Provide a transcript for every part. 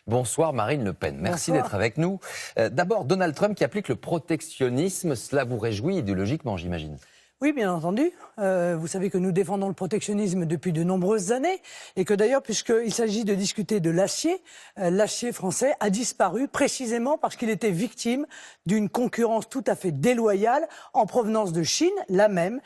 Bonsoir Marine Le Pen, merci Bonsoir. d'être avec nous. D'abord, Donald Trump qui applique le protectionnisme, cela vous réjouit idéologiquement, j'imagine? Oui, bien entendu. Vous savez que nous défendons le protectionnisme depuis de nombreuses années et que d'ailleurs, puisqu'il s'agit de discuter de l'acier, l'acier français a disparu précisément parce qu'il était victime d'une concurrence tout à fait déloyale en provenance de Chine, la même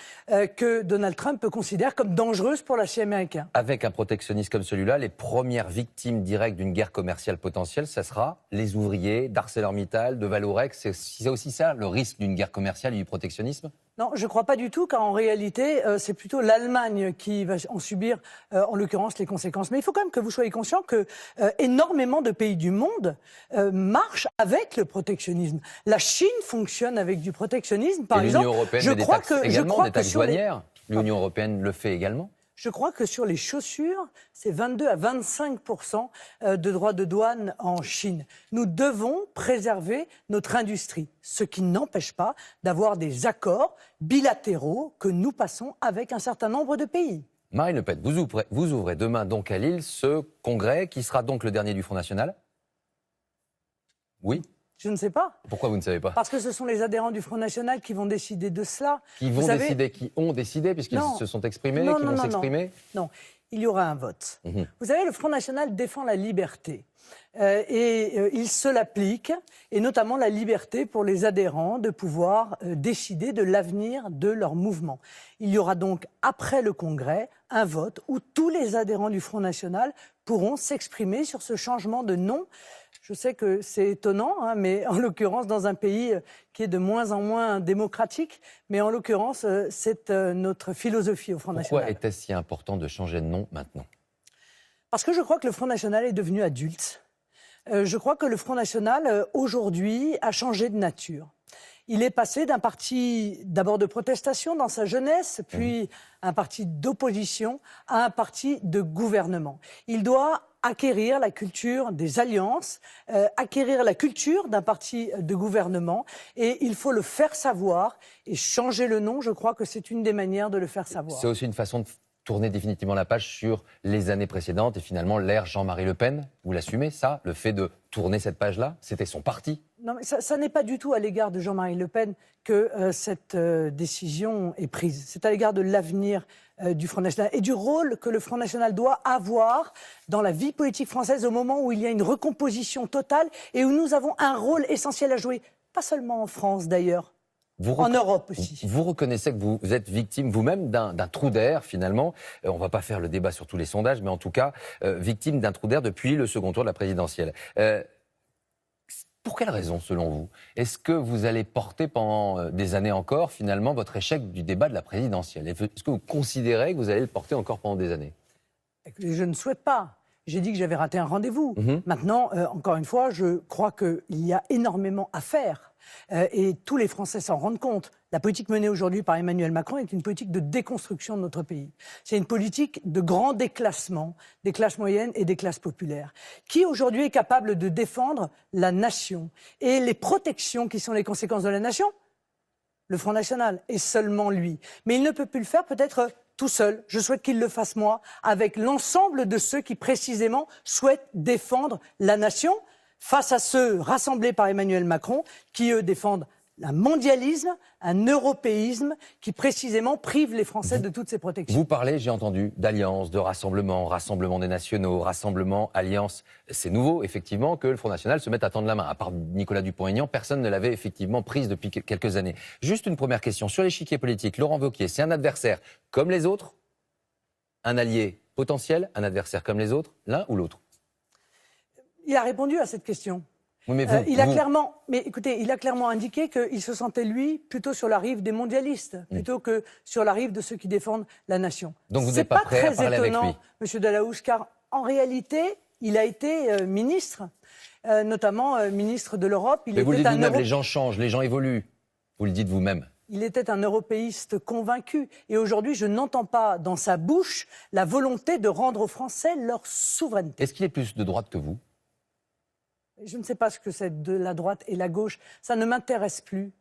que Donald Trump considère comme dangereuse pour l'acier américain. Avec un protectionnisme comme celui-là, les premières victimes directes d'une guerre commerciale potentielle, ça sera les ouvriers d'ArcelorMittal, de Valorex. C'est aussi ça le risque d'une guerre commerciale et du protectionnisme? Non, je ne crois pas du tout, car en réalité, c'est plutôt l'Allemagne qui va en subir, en l'occurrence, les conséquences. Mais il faut quand même que vous soyez conscient que énormément de pays du monde marchent avec le protectionnisme. La Chine fonctionne avec du protectionnisme, par exemple. L'Union européenne met des taxes également, des taxes douanières. L'Union européenne le fait également. Je crois que sur les chaussures, c'est 22 à 25% de droits de douane en Chine. Nous devons préserver notre industrie, ce qui n'empêche pas d'avoir des accords bilatéraux que nous passons avec un certain nombre de pays. Marine Le Pen, vous ouvrez demain donc à Lille ce congrès qui sera donc le dernier du Front National? Oui. Je ne sais pas. Pourquoi vous ne savez pas? Parce que ce sont les adhérents du Front National qui vont décider de cela. Qui vont décider, qui ont décidé, puisqu'ils se sont exprimés, qui vont s'exprimer? Non, il y aura un vote. Vous savez, le Front National défend la liberté. Il se l'applique, et notamment la liberté pour les adhérents de pouvoir décider de l'avenir de leur mouvement. Il y aura donc, après le Congrès, un vote où tous les adhérents du Front National pourront s'exprimer sur ce changement de nom. Je sais que c'est étonnant, mais en l'occurrence, dans un pays qui est de moins en moins démocratique, mais en l'occurrence, c'est notre philosophie au Front National. Pourquoi était-ce si important de changer de nom maintenant? Parce que je crois que le Front National est devenu adulte. Je crois que le Front National, aujourd'hui, a changé de nature. Il est passé d'un parti d'abord de protestation dans sa jeunesse, puis un parti d'opposition, à un parti de gouvernement. Il doit acquérir la culture des alliances, acquérir la culture d'un parti de gouvernement, et il faut le faire savoir, et changer le nom, je crois que c'est une des manières de le faire savoir. C'est aussi une façon de tourner définitivement la page sur les années précédentes et finalement l'ère Jean-Marie Le Pen. Vous l'assumez, ça, le fait de tourner cette page-là? C'était son parti. Non, mais ça n'est pas du tout à l'égard de Jean-Marie Le Pen que cette décision est prise. C'est à l'égard de l'avenir du Front National et du rôle que le Front National doit avoir dans la vie politique française au moment où il y a une recomposition totale et où nous avons un rôle essentiel à jouer. Pas seulement en France d'ailleurs. En Europe aussi. Vous reconnaissez que vous êtes victime vous-même d'un trou d'air, finalement. On ne va pas faire le débat sur tous les sondages, mais en tout cas, victime d'un trou d'air depuis le second tour de la présidentielle. Pour quelle raison, selon vous? Est-ce que vous allez porter pendant des années encore, finalement, votre échec du débat de la présidentielle? Est-ce que vous considérez que vous allez le porter encore pendant des années? Je ne souhaite pas. J'ai dit que j'avais raté un rendez-vous. Maintenant, encore une fois, je crois qu'il y a énormément à faire. Et tous les Français s'en rendent compte. La politique menée aujourd'hui par Emmanuel Macron est une politique de déconstruction de notre pays. C'est une politique de grand déclassement des classes moyennes et des classes populaires. Qui aujourd'hui est capable de défendre la nation et les protections qui sont les conséquences de la nation? Le Front National, et seulement lui. Mais il ne peut plus le faire peut-être tout seul. Je souhaite qu'il le fasse moi, avec l'ensemble de ceux qui précisément souhaitent défendre la nation, face à ceux rassemblés par Emmanuel Macron, qui eux défendent un mondialisme, un européisme, qui précisément prive les Français de toutes ces protections. Vous parlez, j'ai entendu, d'alliance, de rassemblement, rassemblement des nationaux, rassemblement, alliance. C'est nouveau, effectivement, que le Front National se mette à tendre la main. À part Nicolas Dupont-Aignan, personne ne l'avait effectivement prise depuis quelques années. Juste une première question. Sur l'échiquier politique, Laurent Wauquiez, c'est un adversaire comme les autres? Un allié potentiel? Un adversaire comme les autres? L'un ou l'autre? Il a répondu à cette question. Oui, mais il a clairement indiqué qu'il se sentait, lui, plutôt sur la rive des mondialistes, plutôt que sur la rive de ceux qui défendent la nation. Donc vous n'êtes pas prêt à parler avec lui? Monsieur Dalaouche, car en réalité, il a été ministre, notamment ministre de l'Europe. Mais vous le dites vous-même, les gens changent, les gens évoluent. Vous le dites vous-même. Il était un européiste convaincu. Et aujourd'hui, je n'entends pas dans sa bouche la volonté de rendre aux Français leur souveraineté. Est-ce qu'il est plus de droite que vous? Je ne sais pas ce que c'est de la droite et la gauche. Ça ne m'intéresse plus.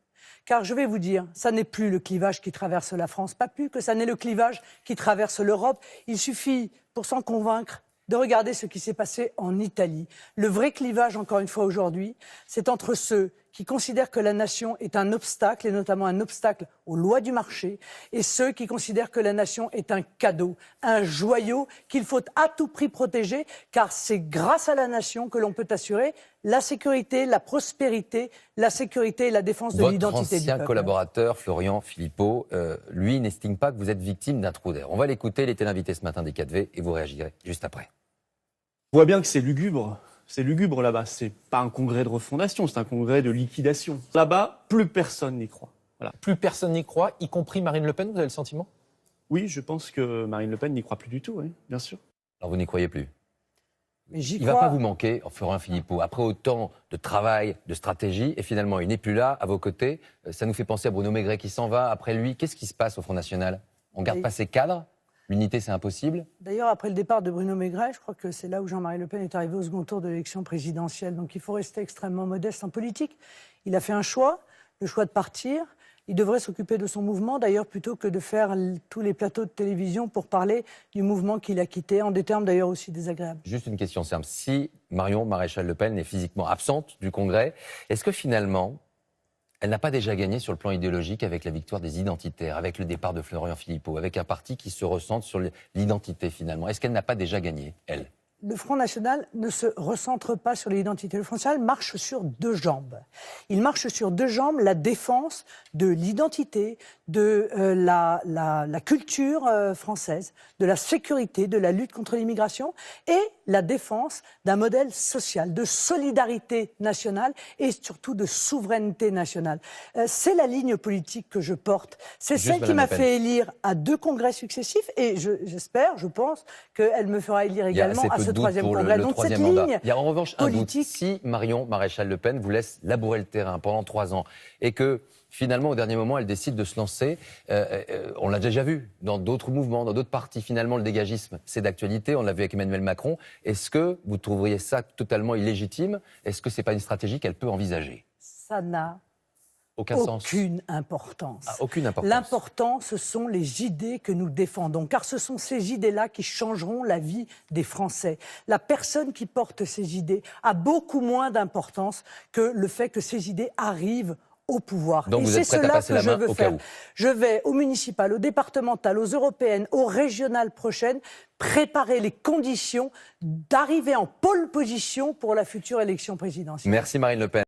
Car je vais vous dire, ça n'est plus le clivage qui traverse la France, pas plus que ça n'est le clivage qui traverse l'Europe. Il suffit, pour s'en convaincre, de regarder ce qui s'est passé en Italie. Le vrai clivage, encore une fois aujourd'hui, c'est entre ceux qui considèrent que la nation est un obstacle, et notamment un obstacle aux lois du marché, et ceux qui considèrent que la nation est un cadeau, un joyau qu'il faut à tout prix protéger, car c'est grâce à la nation que l'on peut assurer la sécurité, la prospérité, la sécurité et la défense de l'identité du peuple. Votre ancien collaborateur, Florian Philippot, lui n'estime pas que vous êtes victime d'un trou d'air. On va l'écouter, il était l'invité ce matin des 4V, et vous réagirez juste après. On voit bien que c'est lugubre. C'est lugubre là-bas. C'est pas un congrès de refondation, c'est un congrès de liquidation. Là-bas, plus personne n'y croit. Voilà. Plus personne n'y croit, y compris Marine Le Pen, vous avez le sentiment? Oui, je pense que Marine Le Pen n'y croit plus du tout, oui, bien sûr. Alors vous n'y croyez plus? Mais j'y Il ne crois. va pas vous manquer, Florian Philippot, après autant de travail, de stratégie, et finalement il n'est plus là, à vos côtés. Ça nous fait penser à Bruno Maigret qui s'en va. Après lui, qu'est-ce qui se passe au Front National? On ne garde pas ses cadres? L'unité, c'est impossible? D'ailleurs, après le départ de Bruno Maigret, je crois que c'est là où Jean-Marie Le Pen est arrivé au second tour de l'élection présidentielle. Donc il faut rester extrêmement modeste en politique. Il a fait un choix, le choix de partir. Il devrait s'occuper de son mouvement, d'ailleurs, plutôt que de faire tous les plateaux de télévision pour parler du mouvement qu'il a quitté, en des termes d'ailleurs aussi désagréables. Juste une question simple. Si Marion Maréchal Le Pen est physiquement absente du Congrès, est-ce que finalement, elle n'a pas déjà gagné sur le plan idéologique avec la victoire des identitaires, avec le départ de Florian Philippot, avec un parti qui se recentre sur l'identité finalement? Est-ce qu'elle n'a pas déjà gagné, elle? Le Front National ne se recentre pas sur l'identité. Le Front National marche sur deux jambes. Il marche sur deux jambes, la défense de l'identité, de la culture française, de la sécurité, de la lutte contre l'immigration et la défense d'un modèle social, de solidarité nationale et surtout de souveraineté nationale. C'est la ligne politique que je porte. C'est celle qui m'a fait élire à 2 congrès successifs et j'espère, je pense, qu'elle me fera élire également à ce 3e congrès. Le Donc cette troisième mandat. ligne Il y a en revanche un doute. politique. Si Marion Maréchal Le Pen vous laisse labourer le terrain pendant 3 ans et que finalement, au dernier moment, elle décide de se lancer. On l'a déjà vu dans d'autres mouvements, dans d'autres partis. Finalement, le dégagisme, c'est d'actualité. On l'a vu avec Emmanuel Macron. Est-ce que vous trouveriez ça totalement illégitime? Est-ce que ce n'est pas une stratégie qu'elle peut envisager? Ça n'a aucun sens. Aucune importance. Ah, aucune importance. L'important, ce sont les idées que nous défendons, car ce sont ces idées-là qui changeront la vie des Français. La personne qui porte ces idées a beaucoup moins d'importance que le fait que ces idées arrivent au pouvoir. Donc et vous êtes prête à passer la main au cas où? Je vais aux municipales, aux départementales, aux européennes, aux régionales prochaines, préparer les conditions d'arriver en pole position pour la future élection présidentielle. Merci Marine Le Pen.